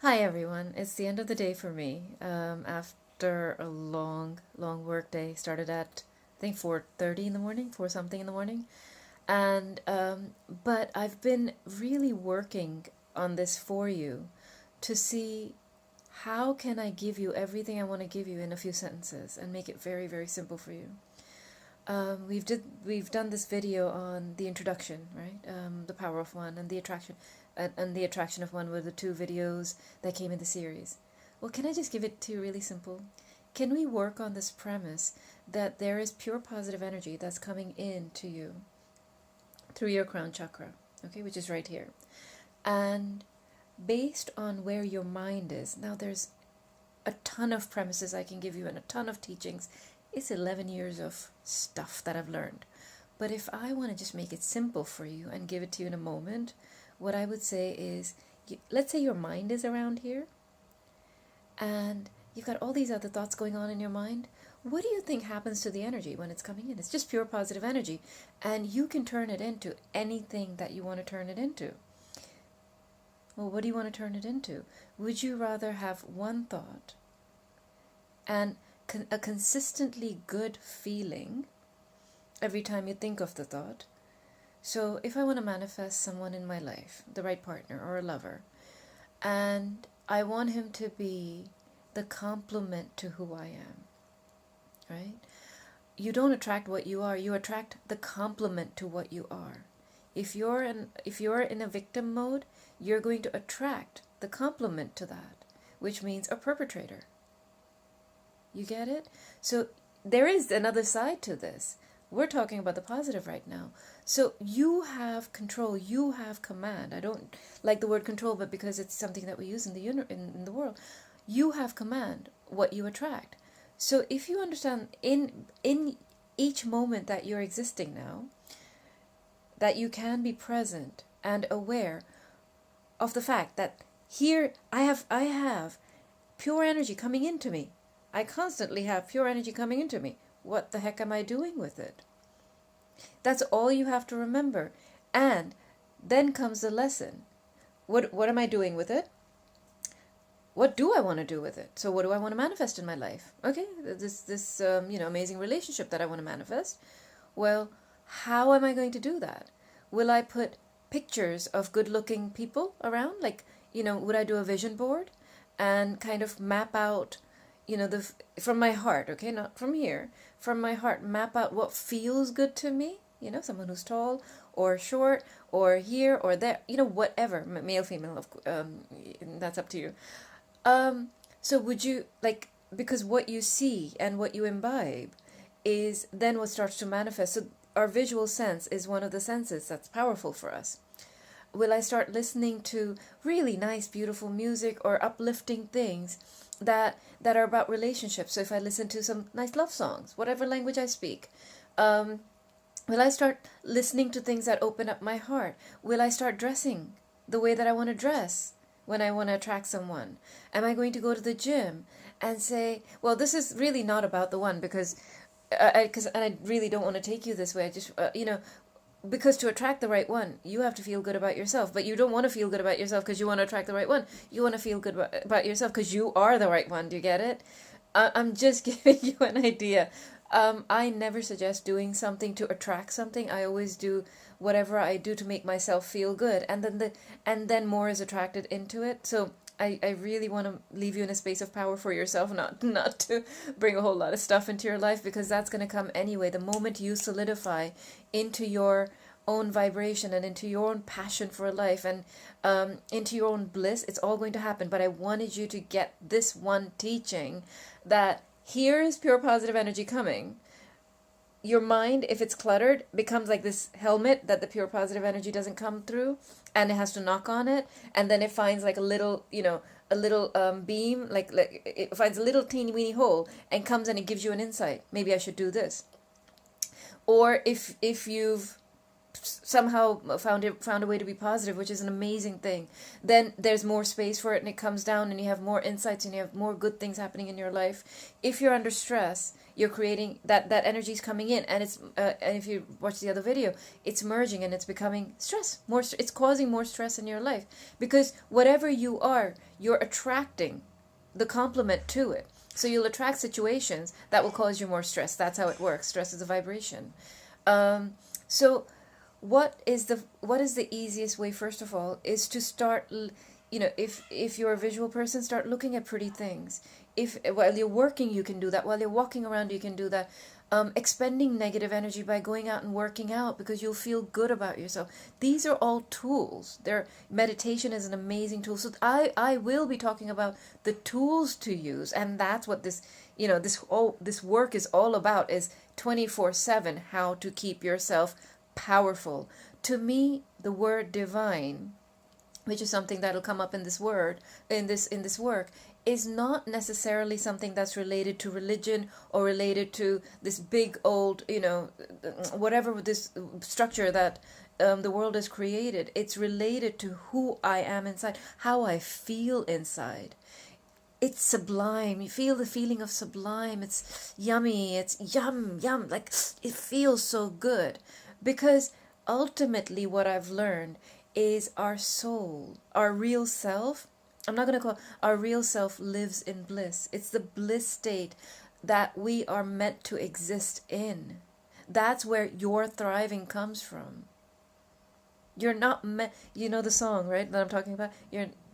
Hi everyone. It's the end of the day for me. After a long, long work day, started at I think 4:30 in the morning, 4 something in the morning, and but I've been really working on this for you to see how can I give you everything I want to give you in a few sentences and make it very, very simple for you. We've done this video on the introduction, right? The power of one and the attraction, and the attraction of one were the two videos that came in the series. Well, can I just give it to you really simple? Can we work on this premise that there is pure positive energy that's coming in to you through your crown chakra, okay, which is right here, and based on where your mind is. Now, there's a ton of premises I can give you and a ton of teachings. It's 11 years of stuff that I've learned. But if I want to just make it simple for you and give it to you in a moment, what I would say is, let's say your mind is around here and you've got all these other thoughts going on in your mind. What do you think happens to the energy when it's coming in? It's just pure positive energy, and you can turn it into anything that you want to turn it into. Well, what do you want to turn it into? Would you rather have one thought and a consistently good feeling every time you think of the thought? So if I want to manifest someone in my life, the right partner or a lover, and I want him to be the complement to who I am, right? You don't attract what you are, you attract the complement to what you are. If you're in a victim mode, you're going to attract the complement to that, which means a perpetrator. You get it? So there is another side to this. We're talking about the positive right now. So you have control, you have command. I don't like the word control, but because it's something that we use in the world, you have command what you attract. So if you understand in each moment that you're existing now, that you can be present and aware of the fact that here I have pure energy coming into me. I constantly have pure energy coming into me. What the heck am I doing with it? That's all you have to remember. And then comes the lesson. What am I doing with it? What do I want to do with it? So what do I want to manifest in my life? Okay, this amazing relationship that I want to manifest. Well, how am I going to do that? Will I put pictures of good-looking people around? Like, would I do a vision board and kind of map out, from my heart, okay, not from here, from my heart, map out what feels good to me, someone who's tall or short or here or there, whatever, male, female, that's up to you. So would you, because what you see and what you imbibe is then what starts to manifest. So our visual sense is one of the senses that's powerful for us. Will I start listening to really nice, beautiful music or uplifting things that are about relationships? So if I listen to some nice love songs, whatever language I speak, will I start listening to things that open up my heart? Will I start dressing the way that I want to dress when I want to attract someone? Am I going to go to the gym and say, well, this is really not about the one, because I really don't want to take you this way. I just, because to attract the right one, you have to feel good about yourself. But you don't want to feel good about yourself because you want to attract the right one. You want to feel good about yourself because you are the right one. Do you get it? I'm just giving you an idea. I never suggest doing something to attract something. I always do whatever I do to make myself feel good, and then more is attracted into it. So I really want to leave you in a space of power for yourself, not to bring a whole lot of stuff into your life, because that's going to come anyway. The moment you solidify into your own vibration and into your own passion for life and into your own bliss, it's all going to happen. But I wanted you to get this one teaching, that here is pure positive energy coming. Your mind, if it's cluttered, becomes like this helmet that the pure positive energy doesn't come through, and it has to knock on it, and then it finds like a little beam, like it finds a little teeny weeny hole and comes and it gives you an insight. Maybe I should do this. Or if you've somehow found a way to be positive, which is an amazing thing, then there's more space for it, and it comes down, and you have more insights, and you have more good things happening in your life. If you're under stress, you're creating that energy's coming in, and it's and if you watch the other video, it's merging and it's becoming stress. It's causing more stress in your life, because whatever you are, you're attracting the complement to it. So you'll attract situations that will cause you more stress. That's how it works. Stress is a vibration. So what is the easiest way? First of all, is to start, if you're a visual person, start looking at pretty things. If while you're working, you can do that. While you're walking around, you can do that. Expending negative energy by going out and working out, because you'll feel good about yourself. These are all tools. Meditation is an amazing tool. So I will be talking about the tools to use, and that's what this work is all about, is 24/7 how to keep yourself powerful. To me, the word divine, which is something that'll come up in this work, is not necessarily something that's related to religion or related to this big old, whatever this structure that the world has created. It's related to who I am inside, how I feel inside. It's sublime. You feel the feeling of sublime. It's yummy. It's yum, yum. Like, it feels so good. Because ultimately what I've learned is our soul, our real self, I'm not going to call our real self, lives in bliss. It's the bliss state that we are meant to exist in. That's where your thriving comes from. You're not meant, the song, right, that I'm talking about?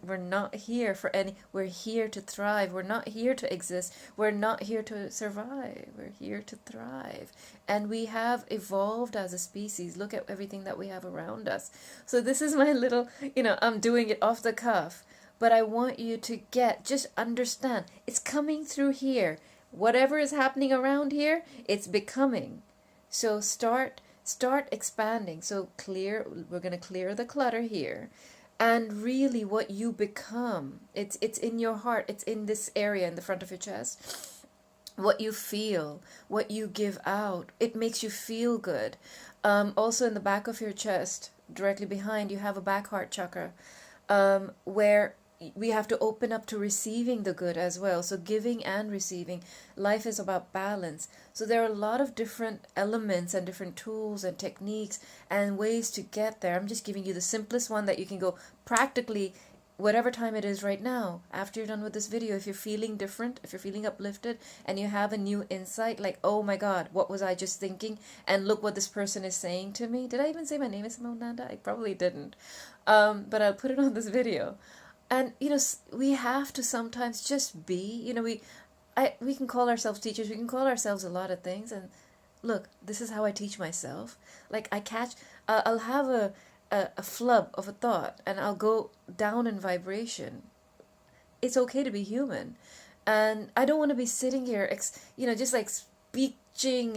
We're not here for we're here to thrive. We're not here to exist. We're not here to survive. We're here to thrive. And we have evolved as a species. Look at everything that we have around us. So this is my little, I'm doing it off the cuff. But I want you to just understand, it's coming through here. Whatever is happening around here, it's becoming. So start expanding. So we're going to clear the clutter here. And really what you become, it's in your heart, it's in this area in the front of your chest. What you feel, what you give out, it makes you feel good. Also in the back of your chest, directly behind, you have a back heart chakra, where we have to open up to receiving the good as well. So giving and receiving. Life is about balance. So there are a lot of different elements and different tools and techniques and ways to get there. I'm just giving you the simplest one that you can go practically whatever time it is right now. After you're done with this video, if you're feeling different, if you're feeling uplifted and you have a new insight, like, oh my God, what was I just thinking? And look what this person is saying to me. Did I even say my name is Simone Nanda? I probably didn't. But I'll put it on this video. And, we have to sometimes just be, we can call ourselves teachers. We can call ourselves a lot of things. And look, this is how I teach myself. Like I'll have a flub of a thought and I'll go down in vibration. It's okay to be human. And I don't want to be sitting here, just like speeching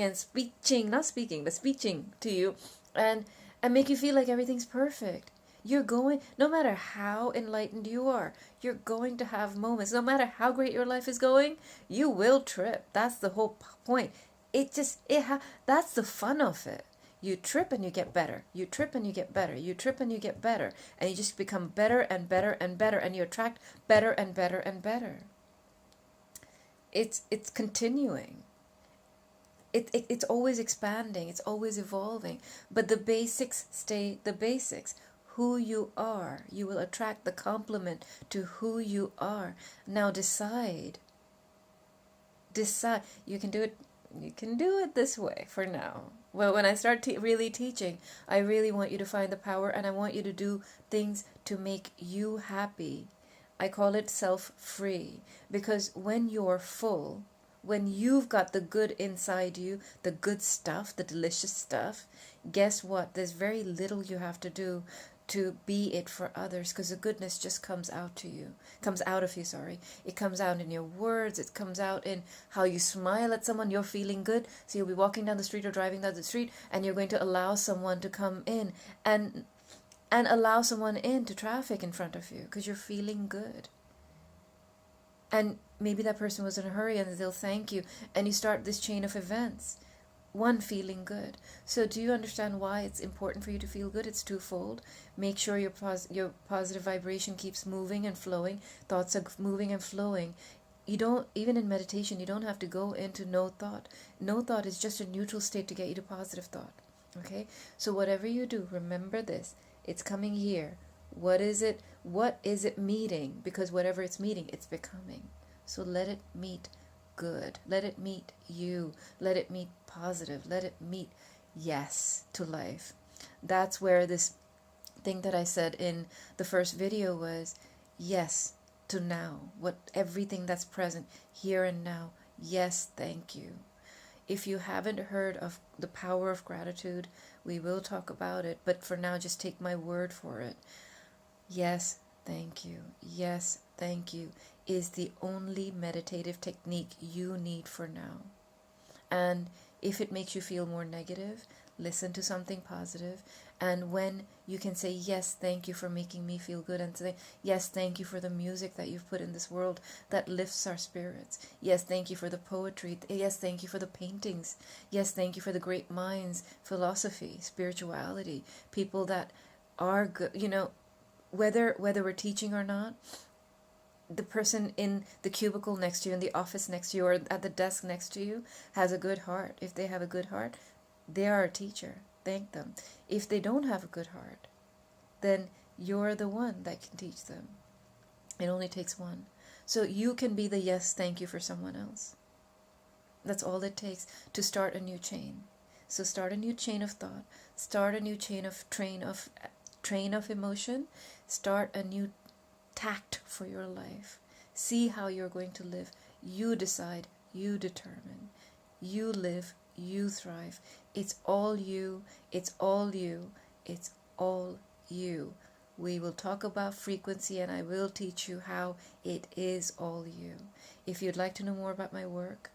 to you and make you feel like everything's perfect. No matter how enlightened you are, you're going to have moments. No matter how great your life is going, you will trip. That's the whole point. That's the fun of it. You trip and you get better. You trip and you get better. You trip and you get better. And you just become better and better and better. And you attract better and better and better. It's continuing. It's always expanding. It's always evolving. But the basics stay the basics. Who you are. You will attract the complement to who you are. Now decide. You can do it this way for now. Well, when I start really teaching, I really want you to find the power and I want you to do things to make you happy. I call it self-free, because when you're full, when you've got the good inside you, the good stuff, the delicious stuff, guess what? There's very little you have to do to be it for others, because the goodness just comes out of you. It comes out in your words. It comes out in how you smile at someone. You're feeling good. So you'll be walking down the street or driving down the street and you're going to allow someone to come in and allow someone into traffic in front of you because you're feeling good. And maybe that person was in a hurry and they'll thank you. And you start this chain of events. One, feeling good. So do you understand why it's important for you to feel good? It's twofold. Make sure your positive vibration keeps moving and flowing. Thoughts are moving and flowing. Even in meditation, you don't have to go into no thought. No thought is just a neutral state to get you to positive thought. Okay? So whatever you do, remember this. It's coming here. What is it? What is it meeting? Because whatever it's meeting, it's becoming. So let it meet good. Let it meet you. Let it meet positive. Let it meet yes to life. That's where this thing that I said in the first video was yes to now. What everything that's present here and now. Yes, thank you. If you haven't heard of the power of gratitude, we will talk about it. But for now, just take my word for it. Yes, thank you. Yes, thank you is the only meditative technique you need for now. And if it makes you feel more negative, listen to something positive. And when you can say, yes, thank you for making me feel good, and say, yes, thank you for the music that you've put in this world that lifts our spirits. Yes, thank you for the poetry. Yes, thank you for the paintings. Yes, thank you for the great minds, philosophy, spirituality, people that are good, whether we're teaching or not. The person in the cubicle next to you, in the office next to you, or at the desk next to you has a good heart. If they have a good heart, they are a teacher. Thank them. If they don't have a good heart, then you're the one that can teach them. It only takes one. So you can be the yes, thank you for someone else. That's all it takes to start a new chain. So start a new chain of thought. Start a new train of emotion. Start a new tact for your life. See how you're going to live. You decide, you determine. You live, you thrive. It's all you, it's all you, it's all you. We will talk about frequency, and I will teach you how it is all you. If you'd like to know more about my work,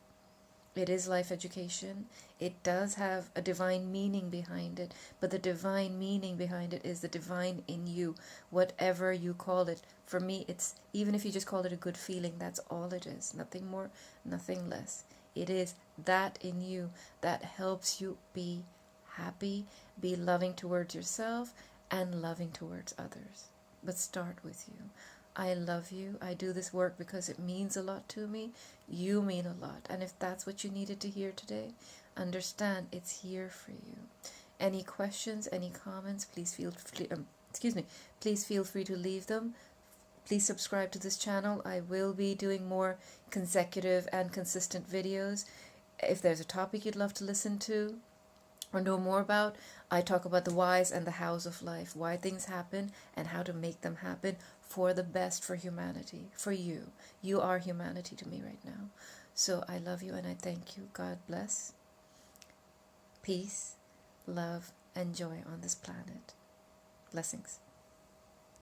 it is life education. It does have a divine meaning behind it, but the divine meaning behind it is the divine in you, whatever you call it. For me, it's, even if you just call it a good feeling, that's all it is. Nothing more, nothing less. It is that in you that helps you be happy, be loving towards yourself, and loving towards others. But start with you. I love you. I do this work because it means a lot to me. You mean a lot. And if that's what you needed to hear today, understand it's here for you. Any questions, any comments, please feel free to leave them. Please subscribe to this channel. I will be doing more consecutive and consistent videos. If there's a topic you'd love to listen to or know more about, I talk about the whys and the hows of life, why things happen and how to make them happen for the best, for humanity, for you. You are humanity to me right now. So I love you and I thank you. God bless. Peace, love, and joy on this planet. Blessings.